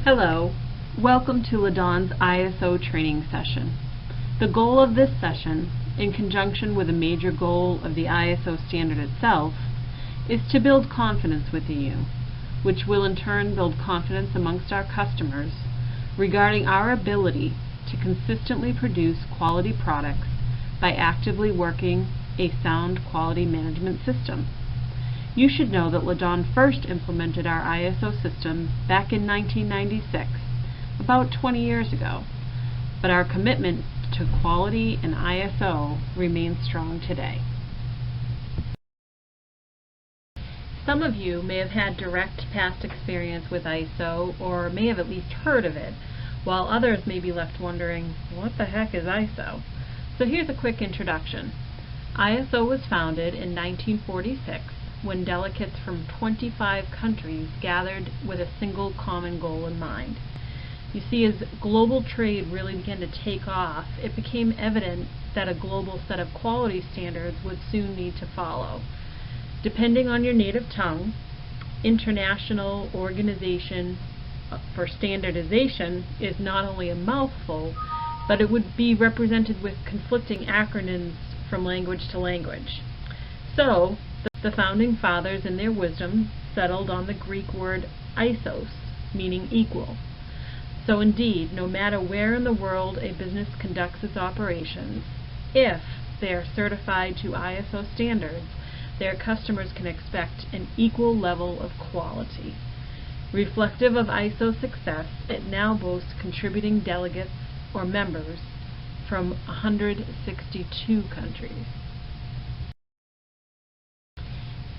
Hello, welcome to Ladon's ISO training session. The goal of this session, in conjunction with a major goal of the ISO standard itself, is to build confidence within you, which will in turn build confidence amongst our customers regarding our ability to consistently produce quality products by actively working a sound quality management system. You should know that Ladon first implemented our ISO system back in 1996, about 20 years ago, but our commitment to quality and ISO remains strong today. Some of you may have had direct past experience with ISO or may have at least heard of it, while others may be left wondering, what the heck is ISO? So here's a quick introduction. ISO was founded in 1946 when delegates from 25 countries gathered with a single common goal in mind. You see, as global trade really began to take off, it became evident that a global set of quality standards would soon need to follow. Depending on your native tongue, International Organization for Standardization is not only a mouthful, but it would be represented with conflicting acronyms from language to language. So, the founding fathers in their wisdom settled on the Greek word isos, meaning equal. So indeed, no matter where in the world a business conducts its operations, if they are certified to ISO standards, their customers can expect an equal level of quality. Reflective of ISO success, it now boasts contributing delegates or members from 162 countries.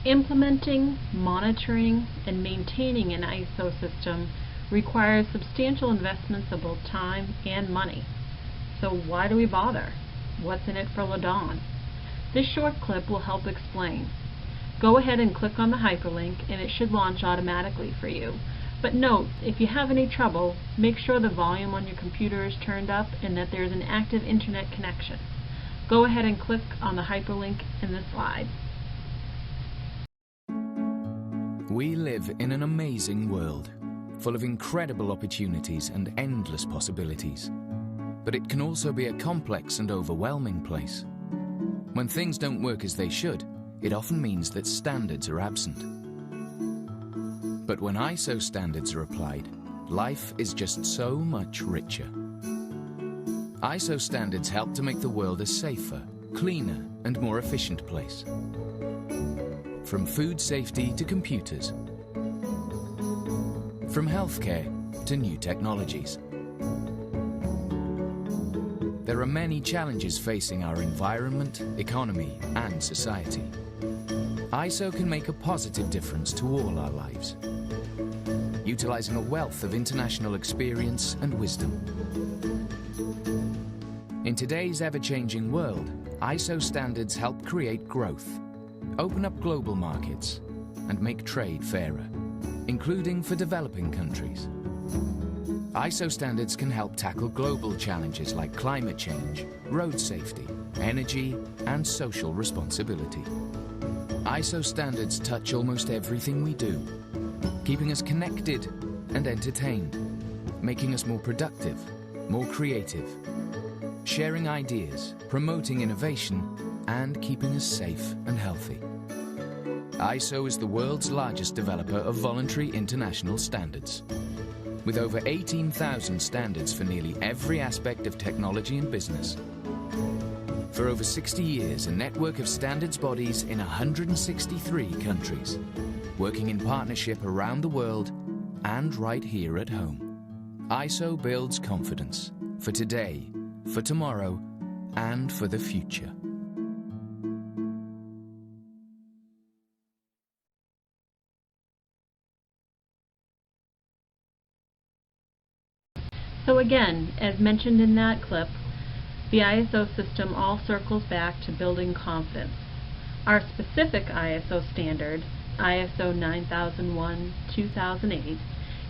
Implementing, monitoring, and maintaining an ISO system requires substantial investments of both time and money. So why do we bother? What's in it for Ladon? This short clip will help explain. Go ahead and click on the hyperlink and it should launch automatically for you. But note, if you have any trouble, make sure the volume on your computer is turned up and that there's an active internet connection. Go ahead and click on the hyperlink in the slide. We live in an amazing world, full of incredible opportunities and endless possibilities. But it can also be a complex and overwhelming place. When things don't work as they should, it often means that standards are absent. But when ISO standards are applied, life is just so much richer. ISO standards help to make the world a safer, cleaner, and more efficient place. From food safety to computers, from healthcare to new technologies. There are many challenges facing our environment, economy, and society. ISO can make a positive difference to all our lives, utilizing a wealth of international experience and wisdom. In today's ever-changing world, ISO standards help create growth, open up global markets, and make trade fairer, including for developing countries. ISO standards can help tackle global challenges like climate change, road safety, energy, and social responsibility. ISO standards touch almost everything we do, keeping us connected and entertained, making us more productive, more creative, sharing ideas, promoting innovation, and keeping us safe and healthy. ISO is the world's largest developer of voluntary international standards, with over 18,000 standards for nearly every aspect of technology and business. For over 60 years, a network of standards bodies in 163 countries, working in partnership around the world and right here at home. ISO builds confidence for today, for tomorrow, and for the future. So again, as mentioned in that clip, the ISO system all circles back to building confidence. Our specific ISO standard, ISO 9001-2008,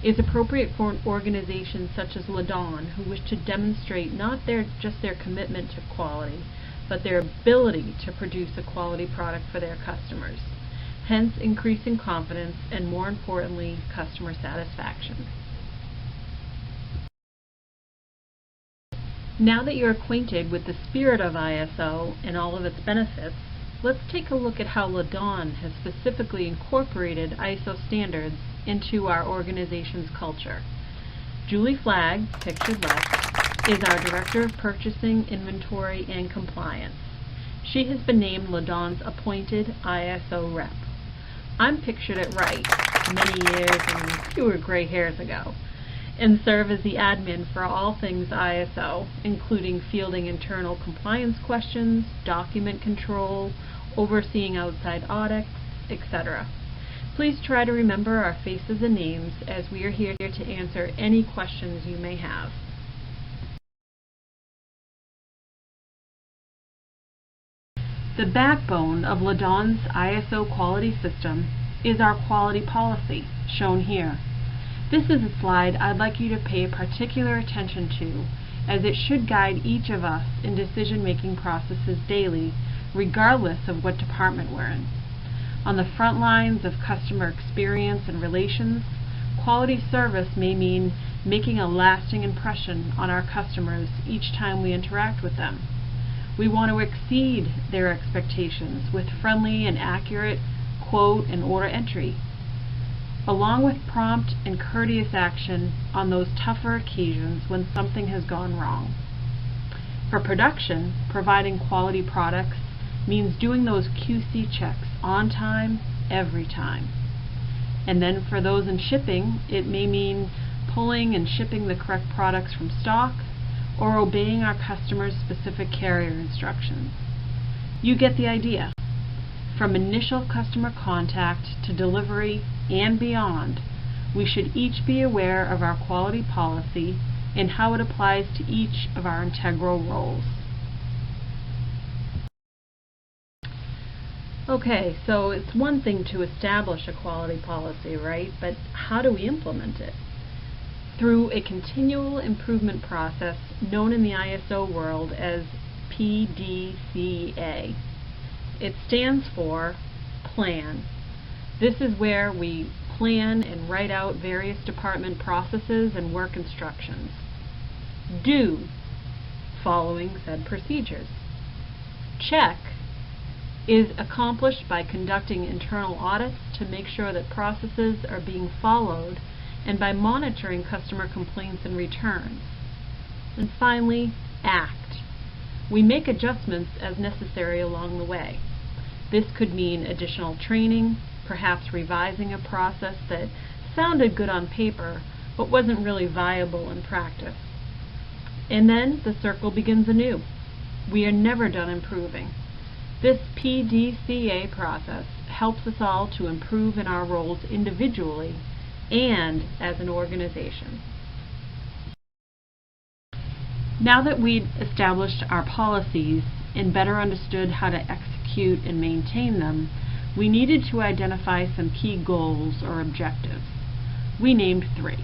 is appropriate for an organization such as Ladon, who wish to demonstrate not just their commitment to quality, but their ability to produce a quality product for their customers, hence increasing confidence and, more importantly, customer satisfaction. Now that you're acquainted with the spirit of ISO and all of its benefits, let's take a look at how Laddawn has specifically incorporated ISO standards into our organization's culture. Julie Flagg, pictured left, is our Director of Purchasing, Inventory, and Compliance. She has been named Laddawn's appointed ISO rep. I'm pictured at right, many years and fewer gray hairs ago, and serve as the admin for all things ISO, including fielding internal compliance questions, document control, overseeing outside audits, etc. Please try to remember our faces and names as we are here to answer any questions you may have. The backbone of Laddawn's ISO quality system is our quality policy, shown here. This is a slide I'd like you to pay particular attention to, as it should guide each of us in decision-making processes daily, regardless of what department we're in. On the front lines of customer experience and relations, quality service may mean making a lasting impression on our customers each time we interact with them. We want to exceed their expectations with friendly and accurate quote and order entry, along with prompt and courteous action on those tougher occasions when something has gone wrong. For production, providing quality products means doing those QC checks on time, every time. And then for those in shipping, it may mean pulling and shipping the correct products from stock, or obeying our customers' specific carrier instructions. You get the idea. From initial customer contact to delivery and beyond, we should each be aware of our quality policy and how it applies to each of our integral roles. Okay, so it's one thing to establish a quality policy, right? But how do we implement it? Through a continual improvement process known in the ISO world as PDCA. It stands for plan. This is where we plan and write out various department processes and work instructions. Do, following said procedures. Check is accomplished by conducting internal audits to make sure that processes are being followed and by monitoring customer complaints and returns. And finally, act. We make adjustments as necessary along the way. This could mean additional training, perhaps revising a process that sounded good on paper but wasn't really viable in practice. And then the circle begins anew. We are never done improving. This PDCA process helps us all to improve in our roles individually and as an organization. Now that we'd established our policies and better understood how to execute and maintain them, we needed to identify some key goals or objectives. We named 3.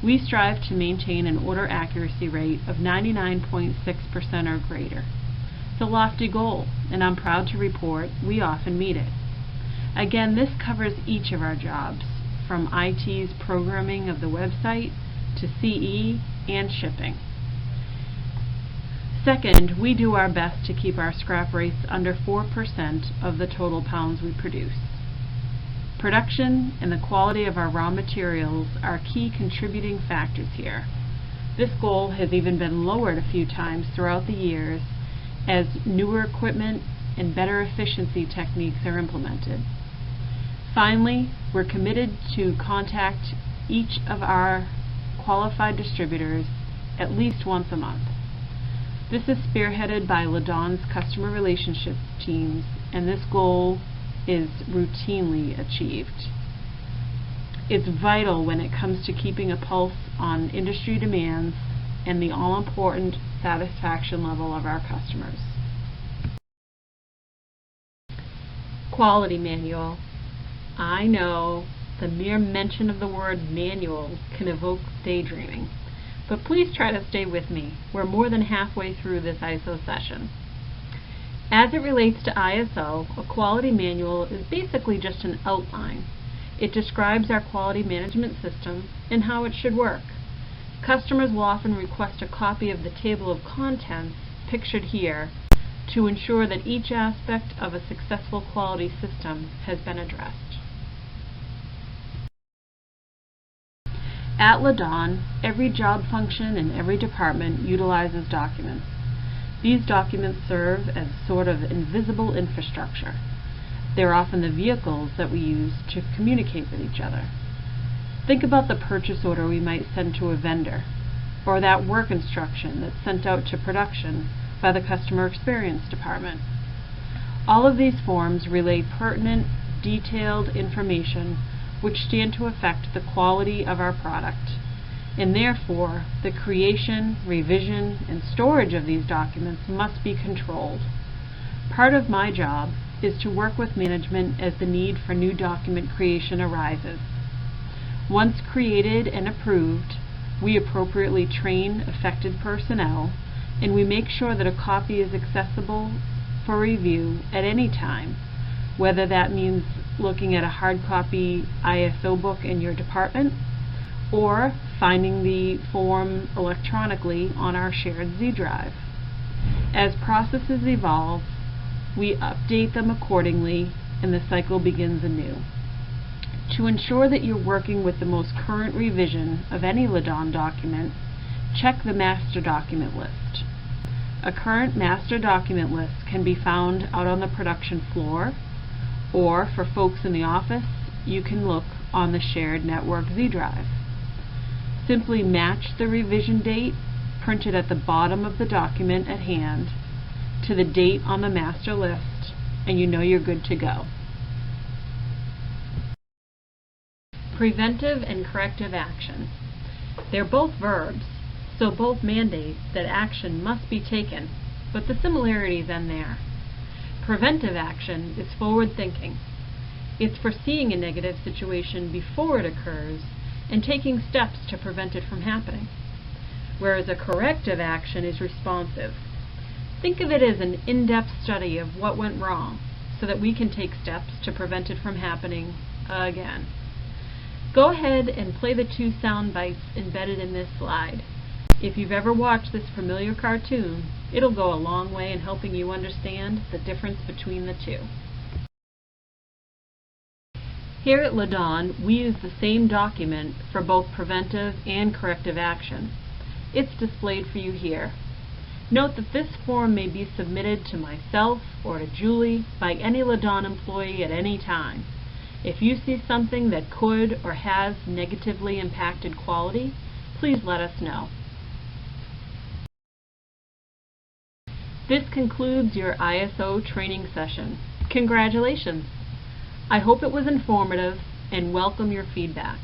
We strive to maintain an order accuracy rate of 99.6% or greater. It's a lofty goal, and I'm proud to report we often meet it. Again, this covers each of our jobs, from IT's programming of the website to CE and shipping. Second, we do our best to keep our scrap rates under 4% of the total pounds we produce. Production and the quality of our raw materials are key contributing factors here. This goal has even been lowered a few times throughout the years as newer equipment and better efficiency techniques are implemented. Finally, we're committed to contact each of our qualified distributors at least once a month. This is spearheaded by Laddawn's customer relationship teams, and this goal is routinely achieved. It's vital when it comes to keeping a pulse on industry demands and the all-important satisfaction level of our customers. Quality manual. I know the mere mention of the word manual can evoke daydreaming, but please try to stay with me. We're more than halfway through this ISO session. As it relates to ISO, a quality manual is basically just an outline. It describes our quality management system and how it should work. Customers will often request a copy of the table of contents pictured here to ensure that each aspect of a successful quality system has been addressed. At Ladon, every job function and every department utilizes documents. These documents serve as a sort of invisible infrastructure. They're often the vehicles that we use to communicate with each other. Think about the purchase order we might send to a vendor, or that work instruction that's sent out to production by the customer experience department. All of these forms relay pertinent, detailed information which stand to affect the quality of our product, and therefore the creation, revision, and storage of these documents must be controlled. Part of my job is to work with management as the need for new document creation arises. Once created and approved, we appropriately train affected personnel, and we make sure that a copy is accessible for review at any time, whether that means looking at a hard copy ISO book in your department or finding the form electronically on our shared Z drive. As processes evolve, we update them accordingly and the cycle begins anew. To ensure that you're working with the most current revision of any Ladon document, check the master document list. A current master document list can be found out on the production floor, or for folks in the office, you can look on the shared network Z drive. Simply match the revision date printed at the bottom of the document at hand to the date on the master list, and you know you're good to go. Preventive and corrective action. They're both verbs, so both mandate that action must be taken, but the similarities end there. Preventive action is forward thinking. It's foreseeing a negative situation before it occurs and taking steps to prevent it from happening. Whereas a corrective action is responsive. Think of it as an in-depth study of what went wrong so that we can take steps to prevent it from happening again. Go ahead and play the 2 sound bites embedded in this slide. If you've ever watched this familiar cartoon, it'll go a long way in helping you understand the difference between the two. Here at Ladon, we use the same document for both preventive and corrective action. It's displayed for you here. Note that this form may be submitted to myself or to Julie by any Ladon employee at any time. If you see something that could or has negatively impacted quality, please let us know. This concludes your ISO training session. Congratulations! I hope it was informative and welcome your feedback.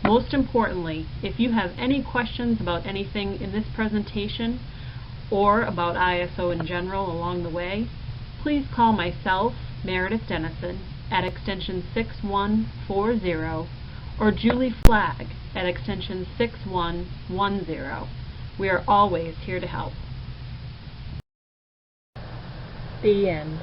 Most importantly, if you have any questions about anything in this presentation or about ISO in general along the way, please call myself, Meredith Dennison, at extension 6140 or Julie Flagg at extension 6110. We are always here to help. The end.